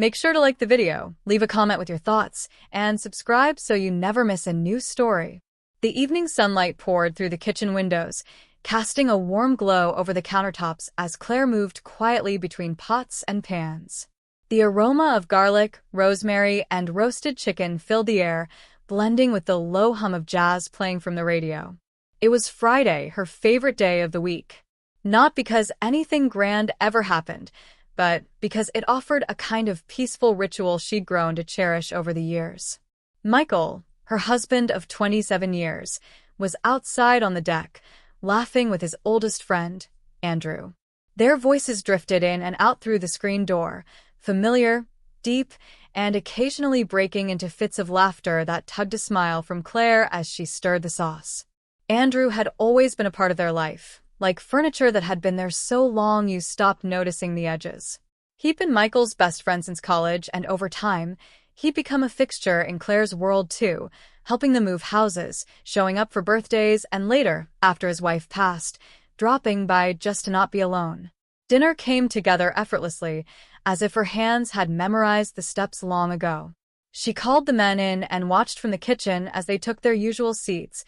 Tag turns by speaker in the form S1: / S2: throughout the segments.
S1: Make sure to like the video, leave a comment with your thoughts, and subscribe so you never miss a new story. The evening sunlight poured through the kitchen windows, casting a warm glow over the countertops as Claire moved quietly between pots and pans. The aroma of garlic, rosemary, and roasted chicken filled the air, blending with the low hum of jazz playing from the radio. It was Friday, her favorite day of the week. Not because anything grand ever happened, but because it offered a kind of peaceful ritual she'd grown to cherish over the years. Michael, her husband of 27 years, was outside on the deck, laughing with his oldest friend, Andrew. Their voices drifted in and out through the screen door, familiar, deep, and occasionally breaking into fits of laughter that tugged a smile from Claire as she stirred the sauce. Andrew had always been a part of their life, like furniture that had been there so long you stopped noticing the edges. He'd been Michael's best friend since college, and over time, he'd become a fixture in Claire's world too, helping them move houses, showing up for birthdays, and later, after his wife passed, dropping by just to not be alone. Dinner came together effortlessly, as if her hands had memorized the steps long ago. She called the men in and watched from the kitchen as they took their usual seats,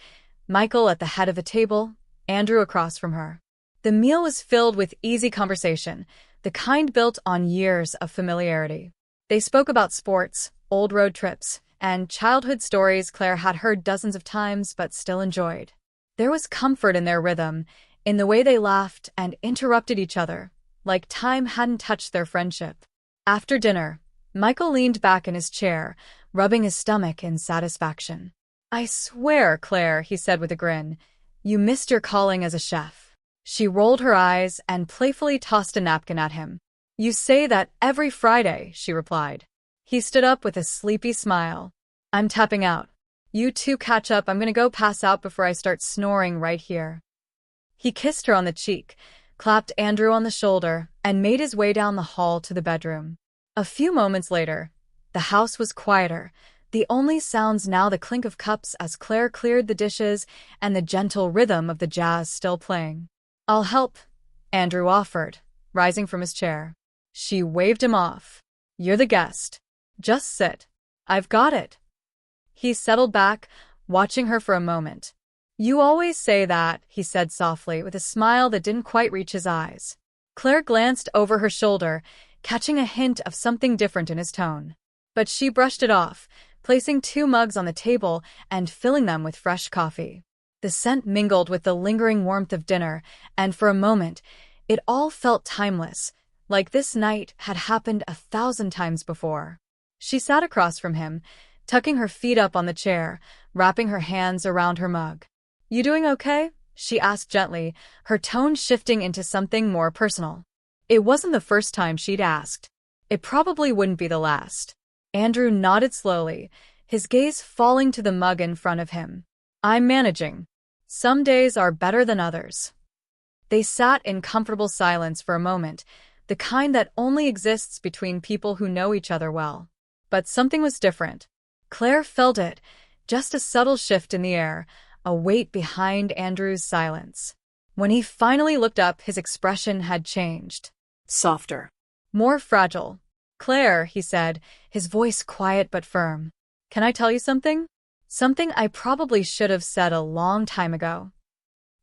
S1: Michael at the head of the table, Andrew across from her. The meal was filled with easy conversation, the kind built on years of familiarity. They spoke about sports, old road trips, and childhood stories Claire had heard dozens of times but still enjoyed. There was comfort in their rhythm, in the way they laughed and interrupted each other, like time hadn't touched their friendship. After dinner, Michael leaned back in his chair, rubbing his stomach in satisfaction. "I swear, Claire," he said with a grin, "you missed your calling as a chef." She rolled her eyes and playfully tossed a napkin at him. "You say that every Friday," she replied. He stood up with a sleepy smile. "I'm tapping out. You two catch up. I'm gonna go pass out before I start snoring right here." He kissed her on the cheek, clapped Andrew on the shoulder, and made his way down the hall to the bedroom. A few moments later, the house was quieter, the only sounds now the clink of cups as Claire cleared the dishes and the gentle rhythm of the jazz still playing. "I'll help," Andrew offered, rising from his chair. She waved him off. "You're the guest. Just sit. I've got it." He settled back, watching her for a moment. "You always say that," he said softly, with a smile that didn't quite reach his eyes. Claire glanced over her shoulder, catching a hint of something different in his tone. But she brushed it off, placing 2 mugs on the table and filling them with fresh coffee. The scent mingled with the lingering warmth of dinner, and for a moment, it all felt timeless, like this night had happened 1,000 times before. She sat across from him, tucking her feet up on the chair, wrapping her hands around her mug. "You doing okay?" she asked gently, her tone shifting into something more personal. It wasn't the first time she'd asked. It probably wouldn't be the last. Andrew nodded slowly, his gaze falling to the mug in front of him. "I'm managing. Some days are better than others." They sat in comfortable silence for a moment, the kind that only exists between people who know each other well. But something was different. Claire felt it, just a subtle shift in the air, a weight behind Andrew's silence. When he finally looked up, his expression had changed.
S2: Softer.
S1: More fragile. "Claire," he said, his voice quiet but firm. "Can I tell you something? Something I probably should have said a long time ago."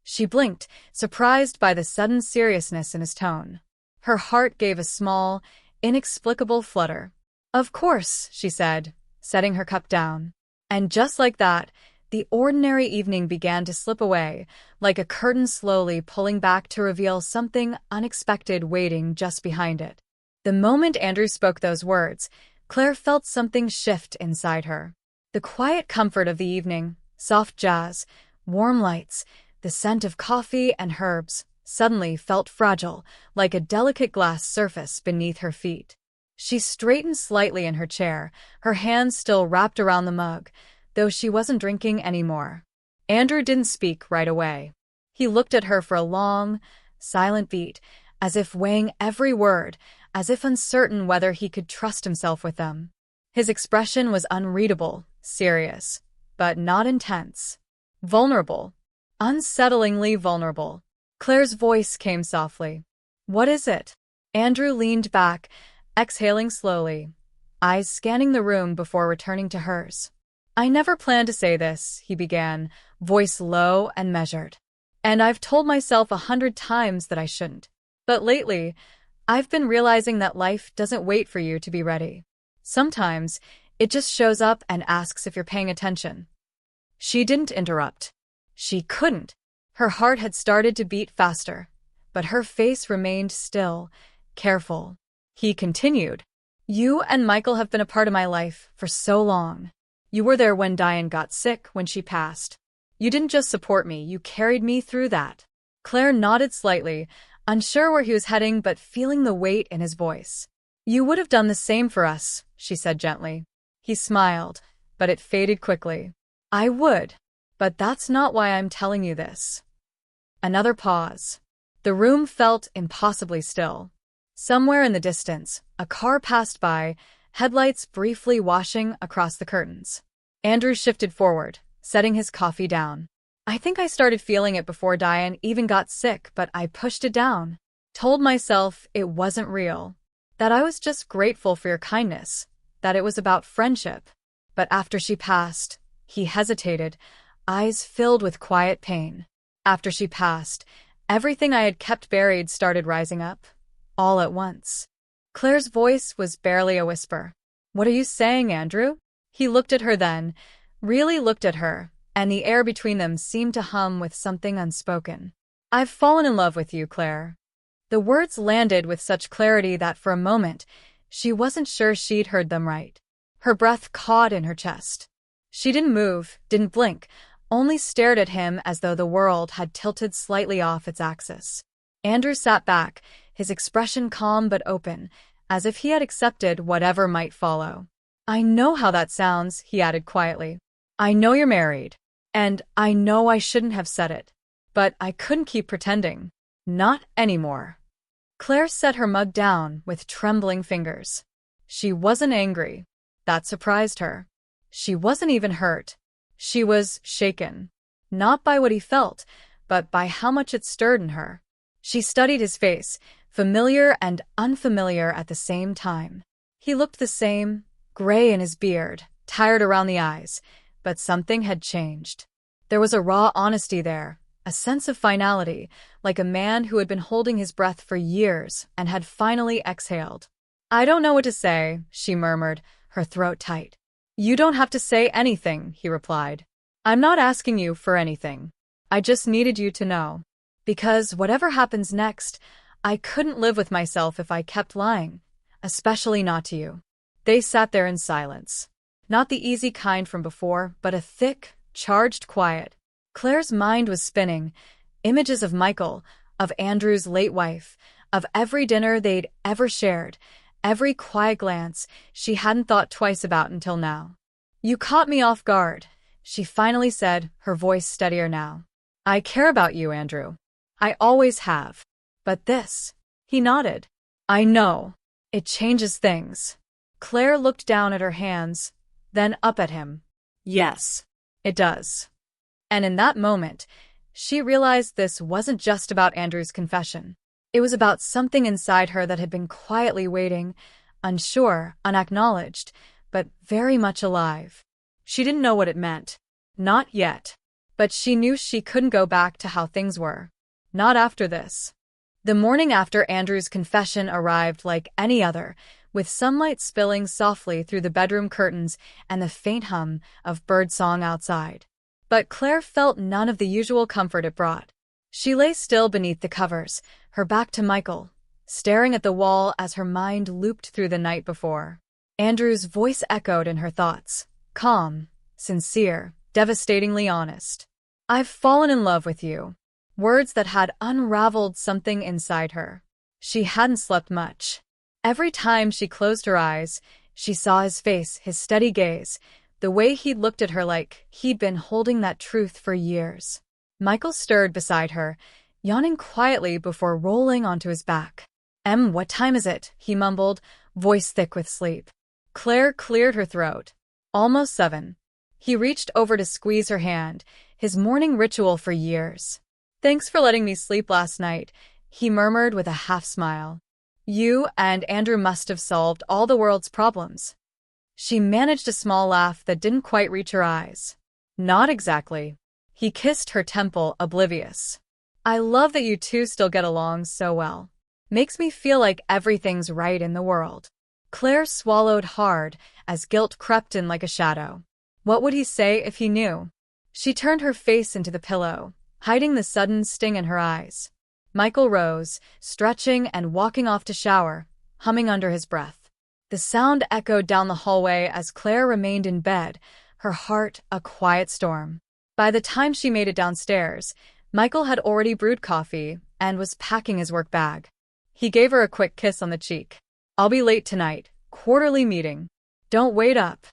S1: She blinked, surprised by the sudden seriousness in his tone. Her heart gave a small, inexplicable flutter. "Of course," she said, setting her cup down. And just like that, the ordinary evening began to slip away, like a curtain slowly pulling back to reveal something unexpected waiting just behind it. The moment Andrew spoke those words, Claire felt something shift inside her. The quiet comfort of the evening, soft jazz, warm lights, the scent of coffee and herbs, suddenly felt fragile, like a delicate glass surface beneath her feet. She straightened slightly in her chair, her hands still wrapped around the mug, though she wasn't drinking anymore. Andrew didn't speak right away. He looked at her for a long, silent beat, as if weighing every word, as if uncertain whether he could trust himself with them. His expression was unreadable, serious, but not intense. Vulnerable. Unsettlingly vulnerable. Claire's voice came softly. "What is it?" Andrew leaned back, exhaling slowly, eyes scanning the room before returning to hers. "I never planned to say this," he began, voice low and measured. "And I've told myself 100 times that I shouldn't. But lately, I've been realizing that life doesn't wait for you to be ready. Sometimes, it just shows up and asks if you're paying attention." She didn't interrupt. She couldn't. Her heart had started to beat faster, but her face remained still, careful. He continued, "You and Michael have been a part of my life for so long. You were there when Diane got sick, when she passed. You didn't just support me, you carried me through that." Claire nodded slightly, unsure where he was heading but feeling the weight in his voice. "You would have done the same for us," she said gently. He smiled, but it faded quickly. "I would, but that's not why I'm telling you this." Another pause. The room felt impossibly still. Somewhere in the distance, a car passed by, headlights briefly washing across the curtains. Andrew shifted forward, setting his coffee down. "I think I started feeling it before Diane even got sick, but I pushed it down. Told myself it wasn't real. That I was just grateful for your kindness. That it was about friendship. But after she passed," he hesitated, eyes filled with quiet pain. "After she passed, everything I had kept buried started rising up. All at once." Claire's voice was barely a whisper. "What are you saying, Andrew?" He looked at her then, really looked at her, and the air between them seemed to hum with something unspoken. "I've fallen in love with you, Claire." The words landed with such clarity that for a moment, she wasn't sure she'd heard them right. Her breath caught in her chest. She didn't move, didn't blink, only stared at him as though the world had tilted slightly off its axis. Andrew sat back, his expression calm but open, as if he had accepted whatever might follow. "I know how that sounds," he added quietly. "I know you're married. And I know I shouldn't have said it. But I couldn't keep pretending. Not anymore." Claire set her mug down with trembling fingers. She wasn't angry. That surprised her. She wasn't even hurt. She was shaken. Not by what he felt, but by how much it stirred in her. She studied his face, familiar and unfamiliar at the same time. He looked the same, gray in his beard, tired around the eyes, but something had changed. There was a raw honesty there, a sense of finality, like a man who had been holding his breath for years and had finally exhaled. "I don't know what to say," she murmured, her throat tight. "You don't have to say anything," he replied. "I'm not asking you for anything. I just needed you to know. Because whatever happens next, I couldn't live with myself if I kept lying, especially not to you." They sat there in silence. Not the easy kind from before, but a thick, charged quiet. Claire's mind was spinning. Images of Michael, of Andrew's late wife, of every dinner they'd ever shared, every quiet glance she hadn't thought twice about until now. "You caught me off guard," she finally said, her voice steadier now. "I care about you, Andrew. I always have. But this..." He nodded. "I know. It changes things." Claire looked down at her hands, then up at him. "Yes, it does." And in that moment, she realized this wasn't just about Andrew's confession. It was about something inside her that had been quietly waiting, unsure, unacknowledged, but very much alive. She didn't know what it meant. Not yet. But she knew she couldn't go back to how things were. Not after this. The morning after Andrew's confession arrived like any other, with sunlight spilling softly through the bedroom curtains and the faint hum of birdsong outside. But Claire felt none of the usual comfort it brought. She lay still beneath the covers, her back to Michael, staring at the wall as her mind looped through the night before. Andrew's voice echoed in her thoughts, calm, sincere, devastatingly honest. "I've fallen in love with you." Words that had unraveled something inside her. She hadn't slept much. Every time she closed her eyes, she saw his face, his steady gaze, the way he'd looked at her like he'd been holding that truth for years. Michael stirred beside her, yawning quietly before rolling onto his back. What time is it?" he mumbled, voice thick with sleep. Claire cleared her throat. "Almost 7. He reached over to squeeze her hand, his morning ritual for years. "Thanks for letting me sleep last night," he murmured with a half-smile. "You and Andrew must have solved all the world's problems." She managed a small laugh that didn't quite reach her eyes. Not exactly. He kissed her temple, oblivious. I love that you two still get along so well. Makes me feel like everything's right in the world. Claire swallowed hard as guilt crept in like a shadow. What would he say if he knew? She turned her face into the pillow, hiding the sudden sting in her eyes. Michael rose, stretching and walking off to shower, humming under his breath. The sound echoed down the hallway as Claire remained in bed, her heart a quiet storm. By the time she made it downstairs, Michael had already brewed coffee and was packing his work bag. He gave her a quick kiss on the cheek. I'll be late tonight. Quarterly meeting. Don't wait up.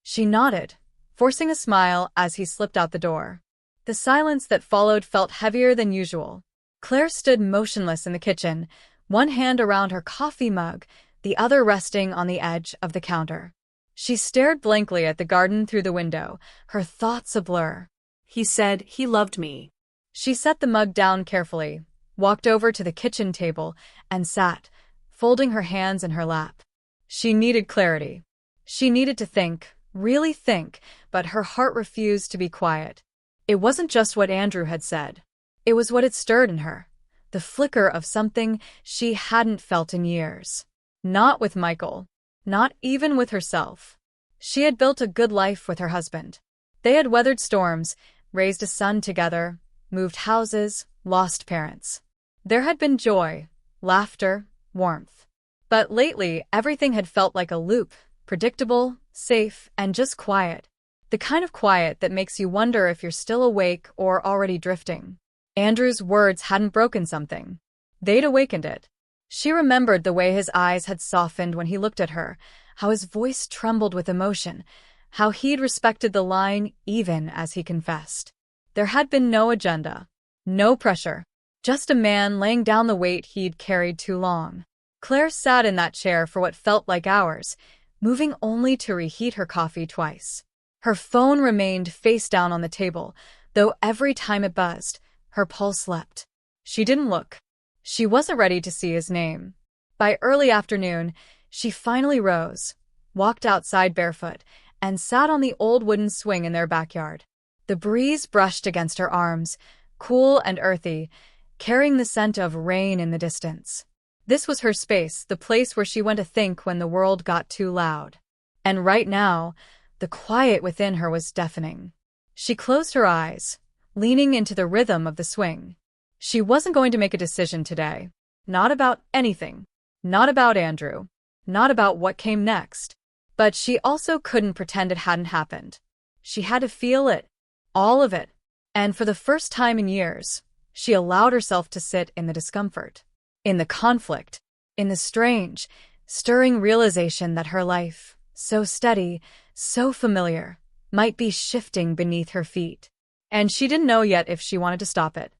S1: She nodded, forcing a smile as he slipped out the door. The silence that followed felt heavier than usual. Claire stood motionless in the kitchen, one hand around her coffee mug, the other resting on the edge of the counter. She stared blankly at the garden through the window, her thoughts a blur.
S2: He said he loved me.
S1: She set the mug down carefully, walked over to the kitchen table, and sat, folding her hands in her lap. She needed clarity. She needed to think, really think, but her heart refused to be quiet. It wasn't just what Andrew had said. It was what had stirred in her, the flicker of something she hadn't felt in years. Not with Michael. Not even with herself. She had built a good life with her husband. They had weathered storms, raised a son together, moved houses, lost parents. There had been joy, laughter, warmth. But lately, everything had felt like a loop, predictable, safe, and just quiet. The kind of quiet that makes you wonder if you're still awake or already drifting. Andrew's words hadn't broken something. They'd awakened it. She remembered the way his eyes had softened when he looked at her, how his voice trembled with emotion, how he'd respected the line even as he confessed. There had been no agenda, no pressure, just a man laying down the weight he'd carried too long. Claire sat in that chair for what felt like hours, moving only to reheat her coffee twice. Her phone remained face down on the table, though every time it buzzed, her pulse leapt. She didn't look. She wasn't ready to see his name. By early afternoon, she finally rose, walked outside barefoot, and sat on the old wooden swing in their backyard. The breeze brushed against her arms, cool and earthy, carrying the scent of rain in the distance. This was her space, the place where she went to think when the world got too loud. And right now, the quiet within her was deafening. She closed her eyes, leaning into the rhythm of the swing. She wasn't going to make a decision today. Not about anything. Not about Andrew. Not about what came next. But she also couldn't pretend it hadn't happened. She had to feel it. All of it. And for the first time in years, she allowed herself to sit in the discomfort, in the conflict, in the strange, stirring realization that her life, so steady, so familiar, might be shifting beneath her feet. And she didn't know yet if she wanted to stop it.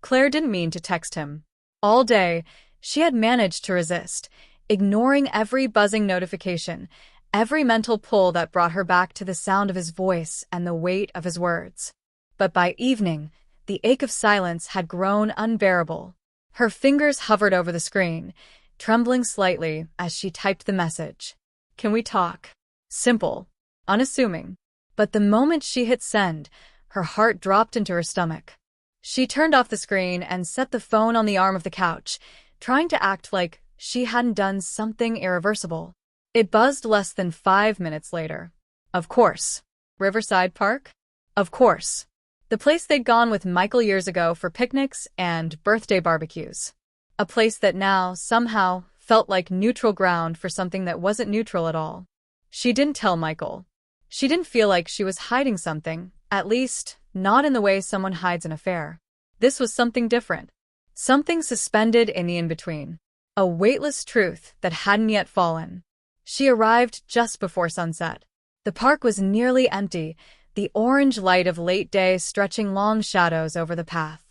S1: Claire didn't mean to text him. All day, she had managed to resist, ignoring every buzzing notification, every mental pull that brought her back to the sound of his voice and the weight of his words. But by evening, the ache of silence had grown unbearable. Her fingers hovered over the screen, trembling slightly as she typed the message. Can we talk? Simple, unassuming. But the moment she hit send, her heart dropped into her stomach. She turned off the screen and set the phone on the arm of the couch, trying to act like she hadn't done something irreversible. It buzzed less than 5 minutes later. Of course. Riverside Park? Of course. The place they'd gone with Michael years ago for picnics and birthday barbecues. A place that now, somehow, felt like neutral ground for something that wasn't neutral at all. She didn't tell Michael. She didn't feel like she was hiding something, at least, not in the way someone hides an affair. This was something different. Something suspended in the in-between. A weightless truth that hadn't yet fallen. She arrived just before sunset. The park was nearly empty, the orange light of late day stretching long shadows over the path.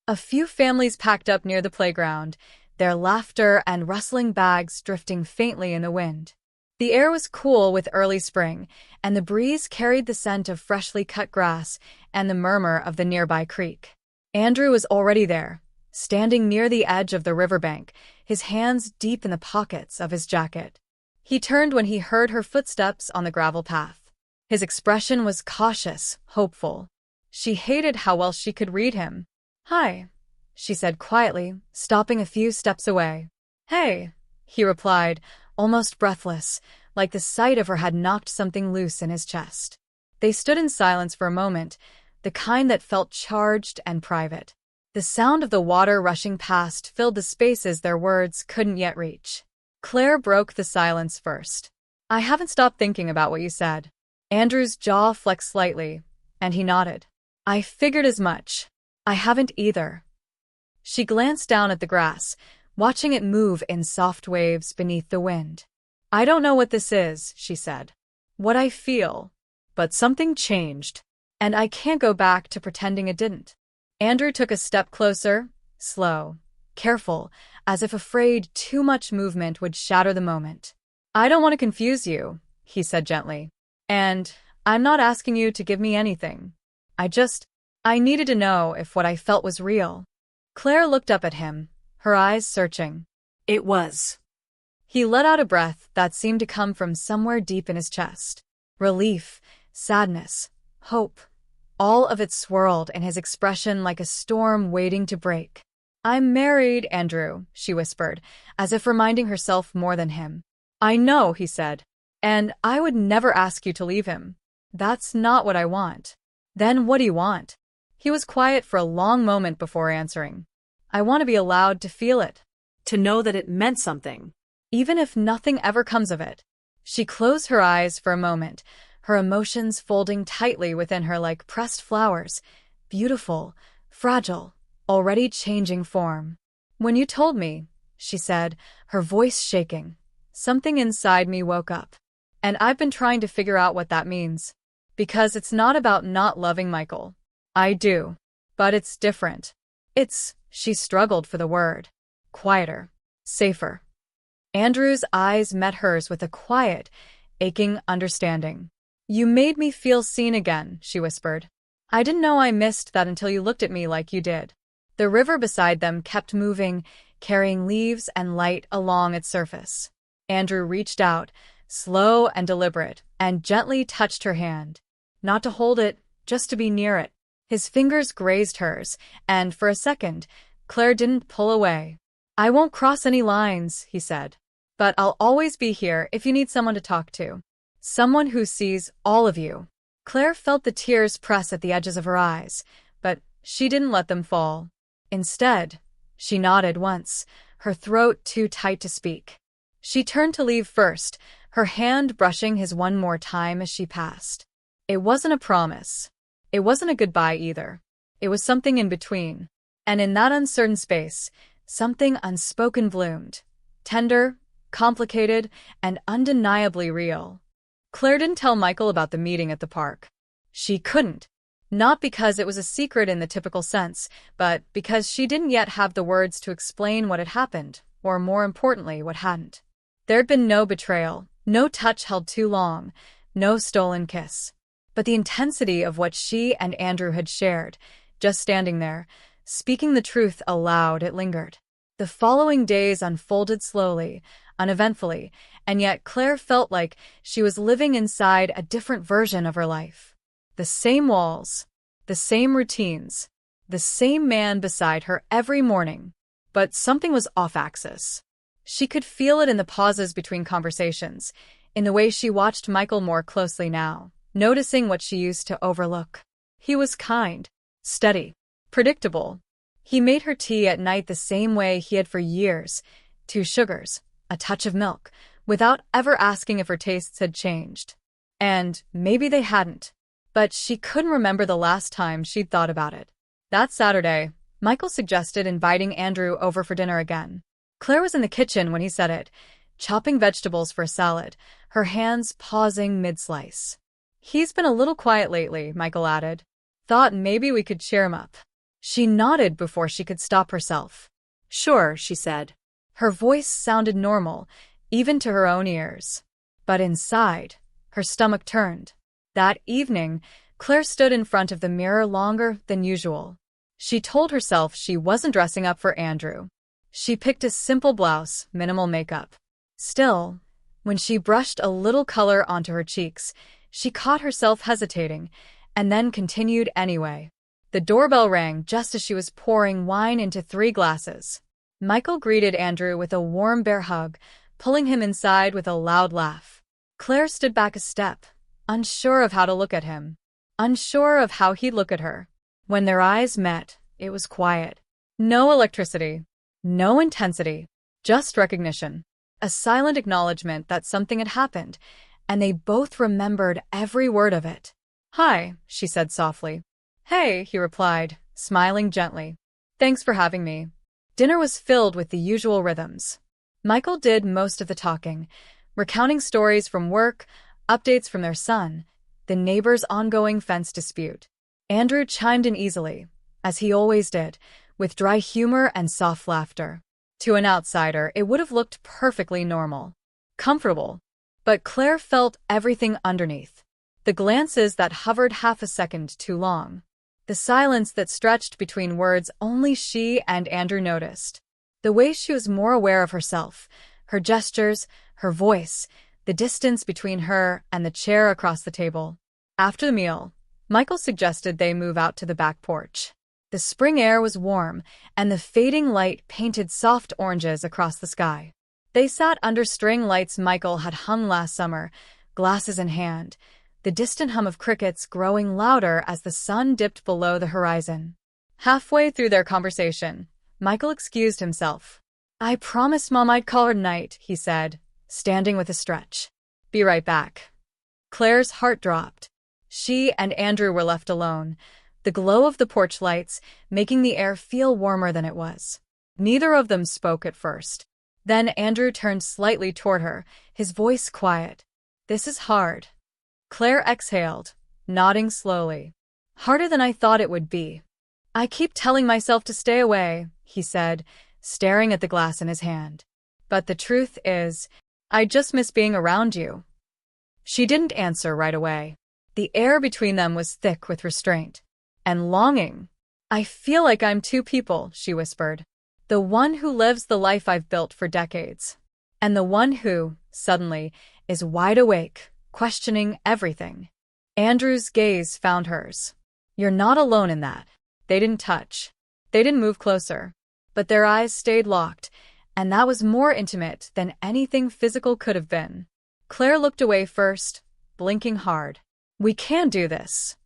S1: A few families packed up near the playground, their laughter and rustling bags drifting faintly in the wind. The air was cool with early spring, and the breeze carried the scent of freshly cut grass and the murmur of the nearby creek. Andrew was already there, standing near the edge of the riverbank, his hands deep in the pockets of his jacket. He turned when he heard her footsteps on the gravel path. His expression was cautious, hopeful. She hated how well she could read him. "Hi," she said quietly, stopping a few steps away. "Hey," he replied, almost breathless, like the sight of her had knocked something loose in his chest. They stood in silence for a moment, the kind that felt charged and private. The sound of the water rushing past filled the spaces their words couldn't yet reach. Claire broke the silence first. "I haven't stopped thinking about what you said." Andrew's jaw flexed slightly, and he nodded. "I figured as much. I haven't either." She glanced down at the grass, watching it move in soft waves beneath the wind. "I don't know what this is," she said. "What I feel. But something changed. And I can't go back to pretending it didn't." Andrew took a step closer, slow, careful, as if afraid too much movement would shatter the moment. "I don't want to confuse you," he said gently. "And I'm not asking you to give me anything. I needed to know if what I felt was real." Claire looked up at him, her eyes searching.
S2: "It was."
S1: He let out a breath that seemed to come from somewhere deep in his chest. Relief, sadness, hope. All of it swirled in his expression like a storm waiting to break. "I'm married, Andrew," she whispered, as if reminding herself more than him. "I know," he said. "And I would never ask you to leave him. That's not what I want." "Then what do you want?" He was quiet for a long moment before answering. "I want to be allowed to feel it.
S2: To know that it meant something.
S1: Even if nothing ever comes of it." She closed her eyes for a moment, her emotions folding tightly within her like pressed flowers, beautiful, fragile, already changing form. "When you told me," she said, her voice shaking, "something inside me woke up. And I've been trying to figure out what that means. Because it's not about not loving Michael. I do. But it's different. She struggled for the word. Quieter. Safer." Andrew's eyes met hers with a quiet, aching understanding. "You made me feel seen again," she whispered. "I didn't know I missed that until you looked at me like you did." The river beside them kept moving, carrying leaves and light along its surface. Andrew reached out, slow and deliberate, and gently touched her hand. Not to hold it, just to be near it. His fingers grazed hers, and for a second, Claire didn't pull away. "I won't cross any lines," he said. "But I'll always be here if you need someone to talk to. Someone who sees all of you." Claire felt the tears press at the edges of her eyes, but she didn't let them fall. Instead, she nodded once, her throat too tight to speak. She turned to leave first, her hand brushing his one more time as she passed. It wasn't a promise. It wasn't a goodbye either. It was something in between. And in that uncertain space, something unspoken bloomed. Tender, complicated, and undeniably real. Claire didn't tell Michael about the meeting at the park. She couldn't. Not because it was a secret in the typical sense, but because she didn't yet have the words to explain what had happened, or more importantly, what hadn't. There'd been no betrayal, no touch held too long, no stolen kiss. But the intensity of what she and Andrew had shared, just standing there, speaking the truth aloud, it lingered. The following days unfolded slowly, uneventfully, and yet Claire felt like she was living inside a different version of her life. The same walls, the same routines, the same man beside her every morning. But something was off-axis. She could feel it in the pauses between conversations, in the way she watched Michael more closely now, noticing what she used to overlook. He was kind, steady, predictable. He made her tea at night the same way he had for years, 2 sugars, a touch of milk, without ever asking if her tastes had changed. And maybe they hadn't, but she couldn't remember the last time she'd thought about it. That Saturday, Michael suggested inviting Andrew over for dinner again. Claire was in the kitchen when he said it, chopping vegetables for a salad, her hands pausing mid-slice. "He's been a little quiet lately," Michael added. "Thought maybe we could cheer him up." She nodded before she could stop herself.
S2: "Sure," she said.
S1: Her voice sounded normal, even to her own ears. But inside, her stomach turned. That evening, Claire stood in front of the mirror longer than usual. She told herself she wasn't dressing up for Andrew. She picked a simple blouse, minimal makeup. Still, When she brushed a little color onto her cheeks, she caught herself hesitating, and then continued anyway. The doorbell rang just as she was pouring wine into 3 glasses. Michael greeted Andrew with a warm bear hug, pulling him inside with a loud laugh. Claire stood back a step, unsure of how to look at him, unsure of how he'd look at her. When their eyes met, it was quiet. No electricity, no intensity, just recognition. A silent acknowledgement that something had happened, and they both remembered every word of it. "Hi," she said softly. "Hey," he replied, smiling gently. "Thanks for having me." Dinner was filled with the usual rhythms. Michael did most of the talking, recounting stories from work, updates from their son, the neighbor's ongoing fence dispute. Andrew chimed in easily, as he always did, with dry humor and soft laughter. To an outsider, it would have looked perfectly normal, comfortable. But Claire felt everything underneath. The glances that hovered half a second too long. The silence that stretched between words only she and Andrew noticed. The way she was more aware of herself, her gestures, her voice, the distance between her and the chair across the table. After the meal, Michael suggested they move out to the back porch. The spring air was warm, and the fading light painted soft oranges across the sky. They sat under string lights Michael had hung last summer, glasses in hand, the distant hum of crickets growing louder as the sun dipped below the horizon. Halfway through their conversation, Michael excused himself. "I promised Mom I'd call her tonight," he said, standing with a stretch. "Be right back." Claire's heart dropped. She and Andrew were left alone, the glow of the porch lights making the air feel warmer than it was. Neither of them spoke at first. Then Andrew turned slightly toward her, his voice quiet. "This is hard." Claire exhaled, nodding slowly. "Harder than I thought it would be. I keep telling myself to stay away," he said, staring at the glass in his hand. "But the truth is, I just miss being around you." She didn't answer right away. The air between them was thick with restraint and longing. "I feel like I'm 2 people," she whispered. "The one who lives the life I've built for decades, and the one who, suddenly, is wide awake, questioning everything." Andrew's gaze found hers. "You're not alone in that." They didn't touch. They didn't move closer. But their eyes stayed locked, and that was more intimate than anything physical could have been. Claire looked away first, blinking hard. "We can do this."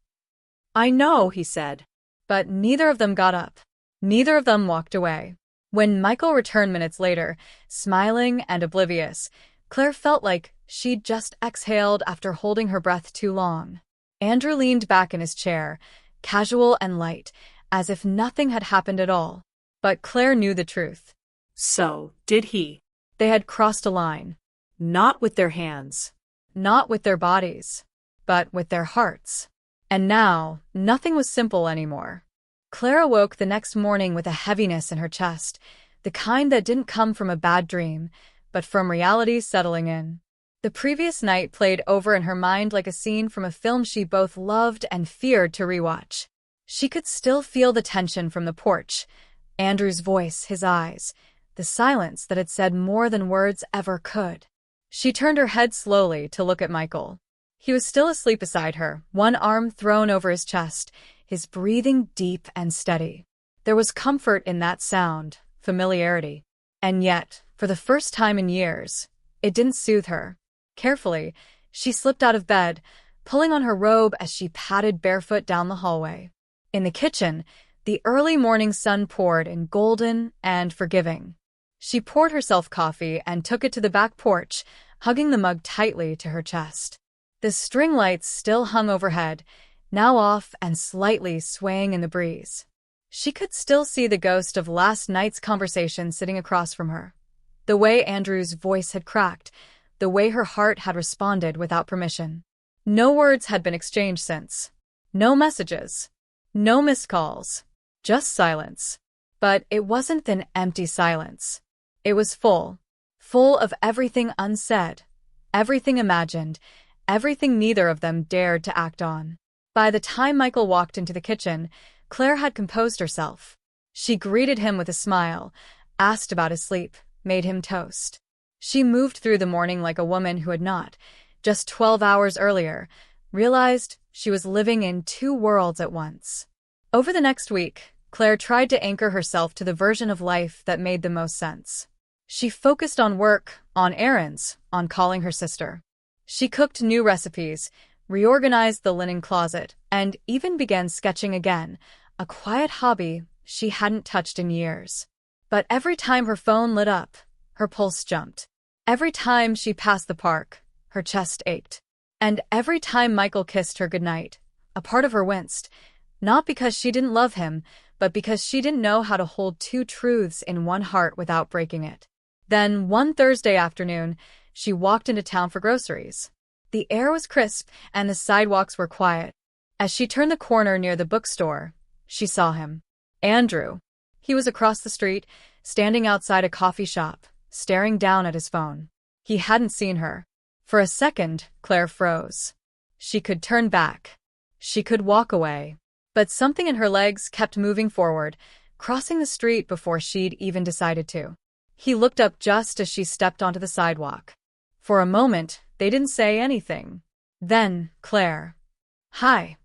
S1: "I know," he said. But neither of them got up. Neither of them walked away. When Michael returned minutes later, smiling and oblivious, Claire felt like she'd just exhaled after holding her breath too long. Andrew leaned back in his chair, casual and light, as if nothing had happened at all. But Claire knew the truth.
S2: So, did he?
S1: They had crossed a line.
S2: Not with their hands.
S1: Not with their bodies. But with their hearts. And now, nothing was simple anymore. Claire awoke the next morning with a heaviness in her chest, the kind that didn't come from a bad dream, but from reality settling in. The previous night played over in her mind like a scene from a film she both loved and feared to rewatch. She could still feel the tension from the porch, Andrew's voice, his eyes, the silence that had said more than words ever could. She turned her head slowly to look at Michael. He was still asleep beside her, one arm thrown over his chest, his breathing deep and steady. There was comfort in that sound, familiarity. And yet, for the first time in years, it didn't soothe her. Carefully, she slipped out of bed, pulling on her robe as she padded barefoot down the hallway. In the kitchen, the early morning sun poured in golden and forgiving. She poured herself coffee and took it to the back porch, hugging the mug tightly to her chest. The string lights still hung overhead, now off and slightly swaying in the breeze. She could still see the ghost of last night's conversation sitting across from her. The way Andrew's voice had cracked, the way her heart had responded without permission. No words had been exchanged since. No messages. No missed calls. Just silence. But it wasn't an empty silence. It was full. Full of everything unsaid, everything imagined, everything neither of them dared to act on. By the time Michael walked into the kitchen, Claire had composed herself. She greeted him with a smile, asked about his sleep, made him toast. She moved through the morning like a woman who had not, just 12 hours earlier, realized she was living in two worlds at once. Over the next week, Claire tried to anchor herself to the version of life that made the most sense. She focused on work, on errands, on calling her sister. She cooked new recipes, reorganized the linen closet, and even began sketching again, a quiet hobby she hadn't touched in years. But every time her phone lit up, her pulse jumped. Every time she passed the park, her chest ached. And every time Michael kissed her goodnight, a part of her winced, not because she didn't love him, but because she didn't know how to hold two truths in one heart without breaking it. Then, one Thursday afternoon, she walked into town for groceries. The air was crisp and the sidewalks were quiet. As she turned the corner near the bookstore, she saw him. Andrew. He was across the street, standing outside a coffee shop, staring down at his phone. He hadn't seen her. For a second, Claire froze. She could turn back. She could walk away. But something in her legs kept moving forward, crossing the street before she'd even decided to. He looked up just as she stepped onto the sidewalk. For a moment, they didn't say anything. Then, Claire. Hi.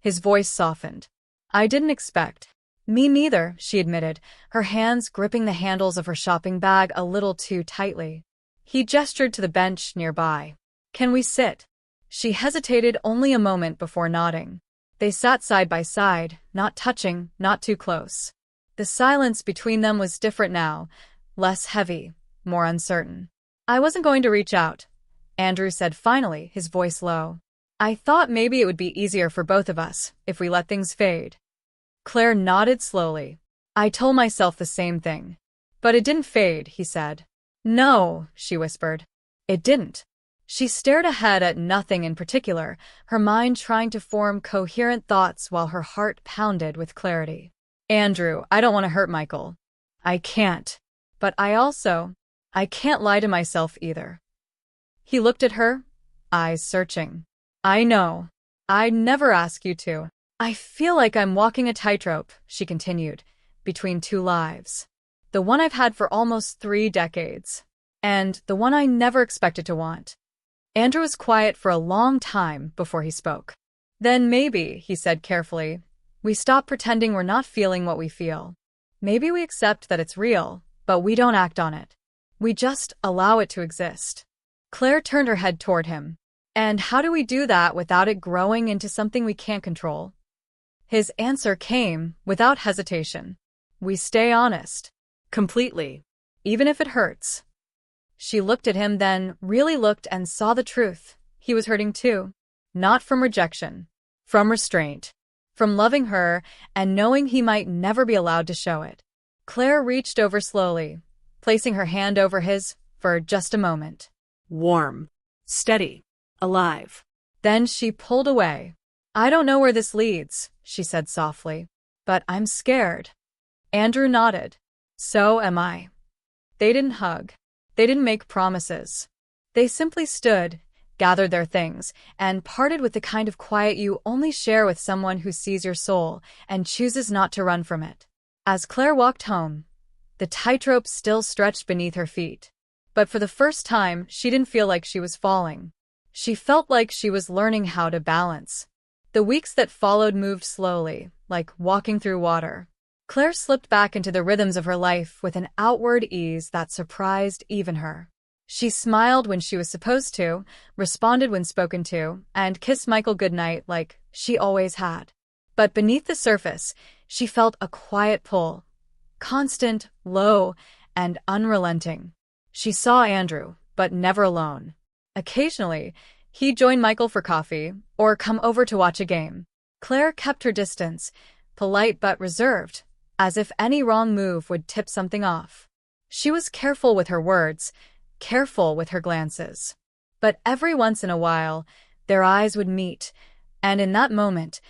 S1: His voice softened. I didn't expect. Me neither, she admitted, her hands gripping the handles of her shopping bag a little too tightly. He gestured to the bench nearby. Can we sit? She hesitated only a moment before nodding. They sat side by side, not touching, not too close. The silence between them was different now, less heavy, more uncertain. I wasn't going to reach out, Andrew said finally, his voice low. I thought maybe it would be easier for both of us if we let things fade. Claire nodded slowly. I told myself the same thing. But it didn't fade, he said. No, she whispered. It didn't. She stared ahead at nothing in particular, her mind trying to form coherent thoughts while her heart pounded with clarity. Andrew, I don't want to hurt Michael. I can't. But I can't lie to myself either. He looked at her, eyes searching. I know. I'd never ask you to. I feel like I'm walking a tightrope, she continued, between two lives. The one I've had for almost 3 decades. And the one I never expected to want. Andrew was quiet for a long time before he spoke. Then maybe, he said carefully, we stop pretending we're not feeling what we feel. Maybe we accept that it's real, but we don't act on it. We just allow it to exist. Claire turned her head toward him. And how do we do that without it growing into something we can't control? His answer came without hesitation. We stay honest. Completely. Even if it hurts. She looked at him, then really looked and saw the truth. He was hurting too. Not from rejection. From restraint. From loving her and knowing he might never be allowed to show it. Claire reached over slowly, placing her hand over his for just a moment.
S2: Warm. Steady. Alive.
S1: Then she pulled away. I don't know where this leads, she said softly. But I'm scared. Andrew nodded. So am I. They didn't hug. They didn't make promises. They simply stood, gathered their things, and parted with the kind of quiet you only share with someone who sees your soul and chooses not to run from it. As Claire walked home, the tightrope still stretched beneath her feet. But for the first time, she didn't feel like she was falling. She felt like she was learning how to balance. The weeks that followed moved slowly, like walking through water. Claire slipped back into the rhythms of her life with an outward ease that surprised even her. She smiled when she was supposed to, responded when spoken to, and kissed Michael goodnight like she always had. But beneath the surface, she felt a quiet pull. Constant, low, and unrelenting. She saw Andrew, but never alone. Occasionally, he'd join Michael for coffee, or come over to watch a game. Claire kept her distance, polite but reserved, as if any wrong move would tip something off. She was careful with her words, careful with her glances. But every once in a while, their eyes would meet, and in that moment,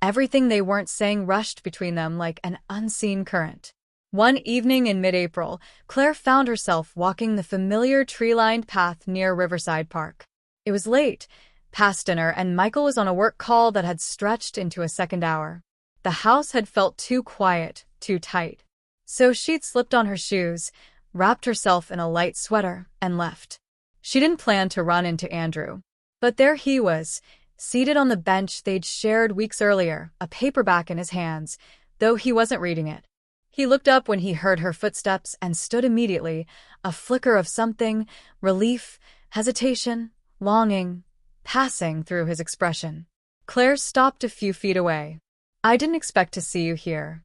S1: everything they weren't saying rushed between them like an unseen current. One evening in mid-April, Claire found herself walking the familiar tree-lined path near Riverside Park. It was late, past dinner, and Michael was on a work call that had stretched into a second hour. The house had felt too quiet, too tight. So she'd slipped on her shoes, wrapped herself in a light sweater, and left. She didn't plan to run into Andrew. But there he was, seated on the bench they'd shared weeks earlier, a paperback in his hands, though he wasn't reading it. He looked up when he heard her footsteps and stood immediately, a flicker of something, relief, hesitation, longing, passing through his expression. Claire stopped a few feet away. "I didn't expect to see you here."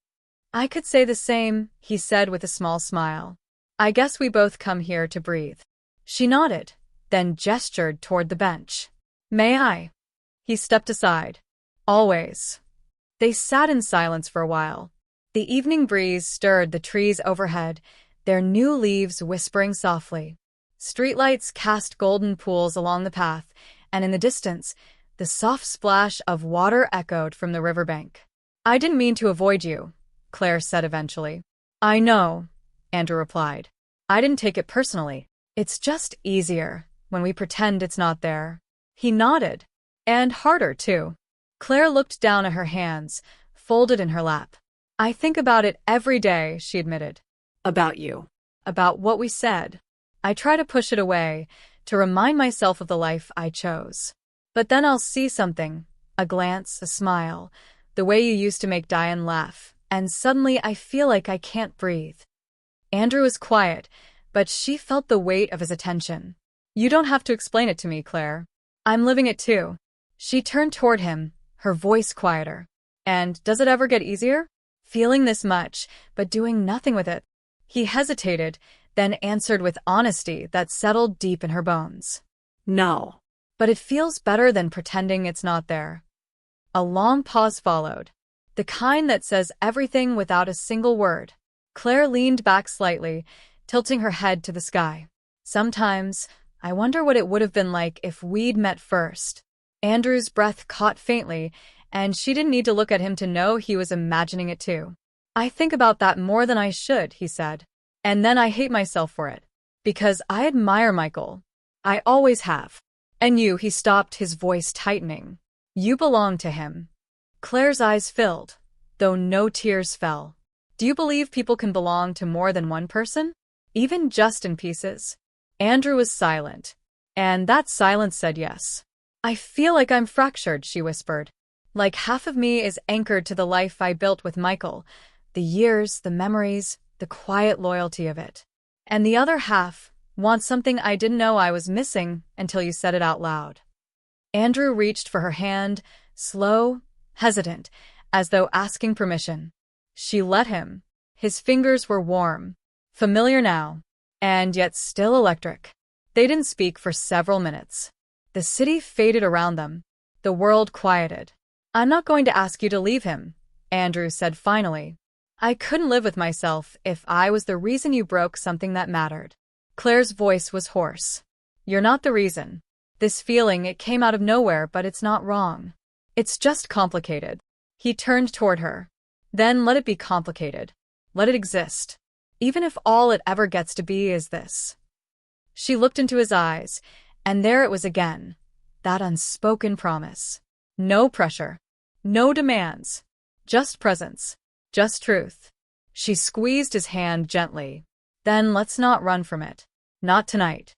S1: "I could say the same," he said with a small smile. "I guess we both come here to breathe." She nodded, then gestured toward the bench. "May I?" He stepped aside. "Always." They sat in silence for a while. The evening breeze stirred the trees overhead, their new leaves whispering softly. Streetlights cast golden pools along the path, and in the distance, the soft splash of water echoed from the riverbank. "I didn't mean to avoid you," Claire said eventually. "I know," Andrew replied. "I didn't take it personally. It's just easier when we pretend it's not there." He nodded. "And harder, too." Claire looked down at her hands, folded in her lap. "I think about it every day," she admitted.
S2: About you.
S1: About what we said. I try to push it away, to remind myself of the life I chose. But then I'll see something, a glance, a smile, the way you used to make Diane laugh, and suddenly I feel like I can't breathe. Andrew was quiet, but she felt the weight of his attention. "You don't have to explain it to me, Claire. I'm living it too." She turned toward him, her voice quieter. "And does it ever get easier? Feeling this much, but doing nothing with it?" He hesitated, then answered with honesty that settled deep in her bones.
S2: "No."
S1: "But it feels better than pretending it's not there." A long pause followed, the kind that says everything without a single word. Claire leaned back slightly, tilting her head to the sky. "Sometimes, I wonder what it would have been like if we'd met first." Andrew's breath caught faintly, and she didn't need to look at him to know he was imagining it too. "I think about that more than I should," he said. "And then I hate myself for it. Because I admire Michael. I always have. And you," he stopped, his voice tightening. "You belong to him." Claire's eyes filled, though no tears fell. "Do you believe people can belong to more than one person? Even just in pieces?" Andrew was silent, and that silence said yes. "I feel like I'm fractured," she whispered. "Like half of me is anchored to the life I built with Michael, the years, the memories, the quiet loyalty of it. And the other half wants something I didn't know I was missing until you said it out loud." Andrew reached for her hand, slow, hesitant, as though asking permission. She let him. His fingers were warm, familiar now, and yet still electric. They didn't speak for several minutes. The city faded around them. The world quieted. "I'm not going to ask you to leave him," Andrew said finally. "I couldn't live with myself if I was the reason you broke something that mattered." Claire's voice was hoarse. "You're not the reason. This feeling, it came out of nowhere, but it's not wrong. It's just complicated." He turned toward her. "Then let it be complicated. Let it exist. Even if all it ever gets to be is this." She looked into his eyes, and there it was again, that unspoken promise. No pressure. No demands. Just presence. Just truth. She squeezed his hand gently. "Then let's not run from it. Not tonight."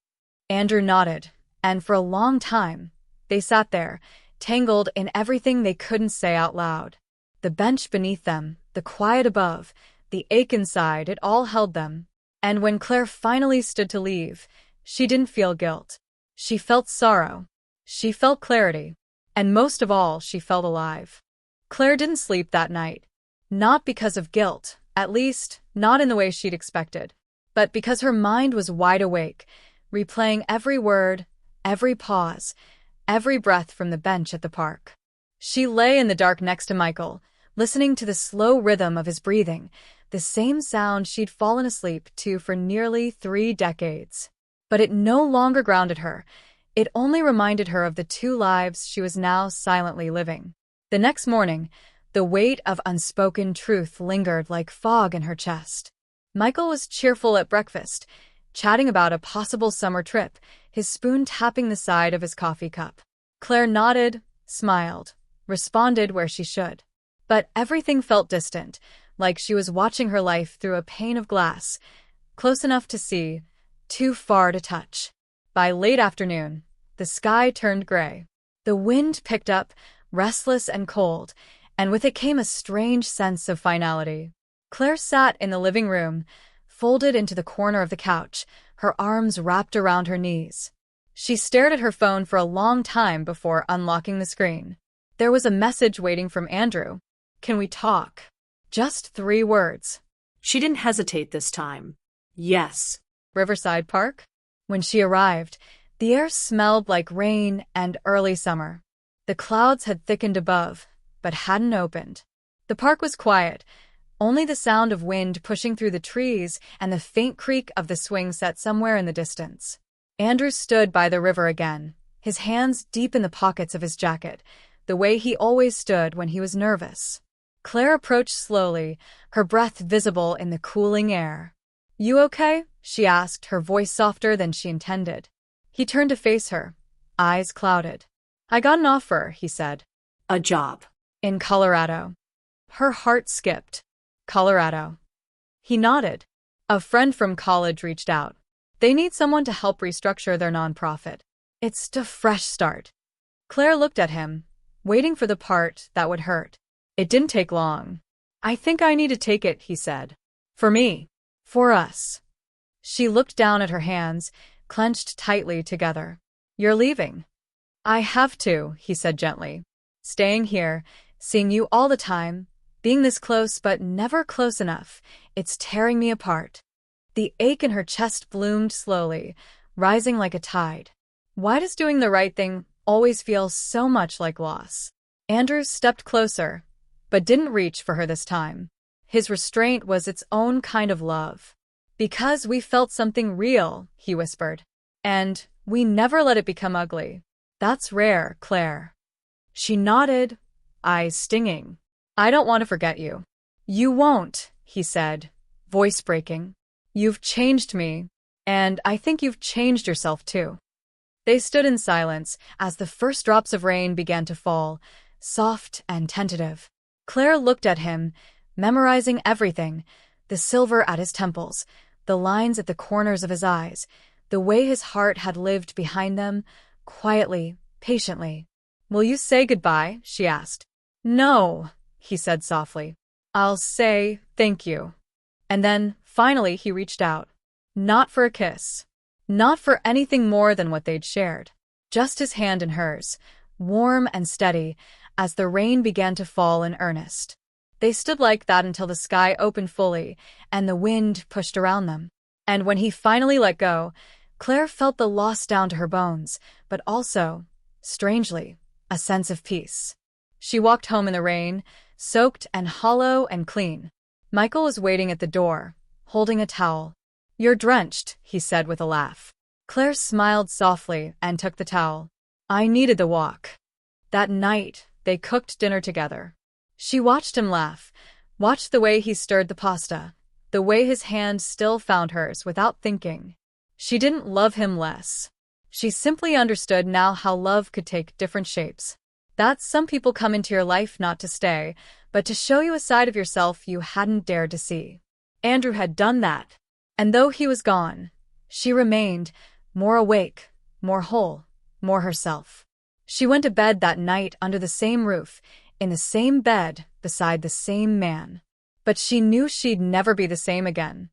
S1: Andrew nodded, and for a long time, they sat there, tangled in everything they couldn't say out loud. The bench beneath them, the quiet above, the ache inside, it all held them. And when Claire finally stood to leave, she didn't feel guilt. She felt sorrow. She felt clarity. And most of all, she felt alive. Claire didn't sleep that night. Not because of guilt, at least, not in the way she'd expected, but because her mind was wide awake, replaying every word, every pause, every breath from the bench at the park. She lay in the dark next to Michael, listening to the slow rhythm of his breathing, the same sound she'd fallen asleep to for nearly 3 decades. But it no longer grounded her. It only reminded her of the 2 lives she was now silently living. The next morning, the weight of unspoken truth lingered like fog in her chest. Michael was cheerful at breakfast, chatting about a possible summer trip, his spoon tapping the side of his coffee cup. Claire nodded, smiled, responded where she should. But everything felt distant, like she was watching her life through a pane of glass. close enough to see, too far to touch. By late afternoon, the sky turned gray. The wind picked up, restless and cold, and with it came a strange sense of finality. Claire sat in the living room, folded into the corner of the couch, her arms wrapped around her knees. She stared at her phone for a long time before unlocking the screen. There was a message waiting from Andrew. "Can we talk?" Just 3 words.
S2: She didn't hesitate this time. Yes.
S1: Riverside Park? When she arrived, the air smelled like rain and early summer. The clouds had thickened above, but hadn't opened. The park was quiet, only the sound of wind pushing through the trees and the faint creak of the swing set somewhere in the distance. Andrew stood by the river again, his hands deep in the pockets of his jacket, the way he always stood when he was nervous. Claire approached slowly, her breath visible in the cooling air. "You okay?" she asked, her voice softer than she intended. He turned to face her, eyes clouded. "I got an offer," he said.
S2: A job.
S1: "In Colorado." Her heart skipped. "Colorado." He nodded. "A friend from college reached out. They need someone to help restructure their nonprofit. It's a fresh start." Claire looked at him, waiting for the part that would hurt. It didn't take long. "I think I need to take it," he said. "For me. For us." She looked down at her hands, clenched tightly together. "You're leaving." "I have to," he said gently. "Staying here, seeing you all the time, being this close but never close enough, it's tearing me apart." The ache in her chest bloomed slowly, rising like a tide. Why does doing the right thing always feel so much like loss? Andrew stepped closer, but didn't reach for her this time. His restraint was its own kind of love. "Because we felt something real," he whispered. "And we never let it become ugly. That's rare, Claire." She nodded, eyes stinging. "I don't want to forget you." "You won't," he said, voice breaking. "You've changed me, and I think you've changed yourself too." They stood in silence as the first drops of rain began to fall, soft and tentative. Claire looked at him, memorizing everything, the silver at his temples, the lines at the corners of his eyes, the way his heart had lived behind them, quietly, patiently. "Will you say goodbye?" she asked. "No," he said softly. "I'll say thank you." And then, finally, he reached out. Not for a kiss. Not for anything more than what they'd shared. Just his hand in hers, warm and steady, as the rain began to fall in earnest. They stood like that until the sky opened fully, and the wind pushed around them. And when he finally let go, Claire felt the loss down to her bones, but also, strangely, a sense of peace. She walked home in the rain, soaked and hollow and clean. Michael was waiting at the door, holding a towel. "You're drenched," he said with a laugh. Claire smiled softly and took the towel. "I needed the walk." That night, they cooked dinner together. She watched him laugh, watched the way he stirred the pasta, the way his hand still found hers without thinking. She didn't love him less. She simply understood now how love could take different shapes. That some people come into your life not to stay, but to show you a side of yourself you hadn't dared to see. Andrew had done that. And though he was gone, she remained, more awake, more whole, more herself. She went to bed that night under the same roof, in the same bed, beside the same man. But she knew she'd never be the same again.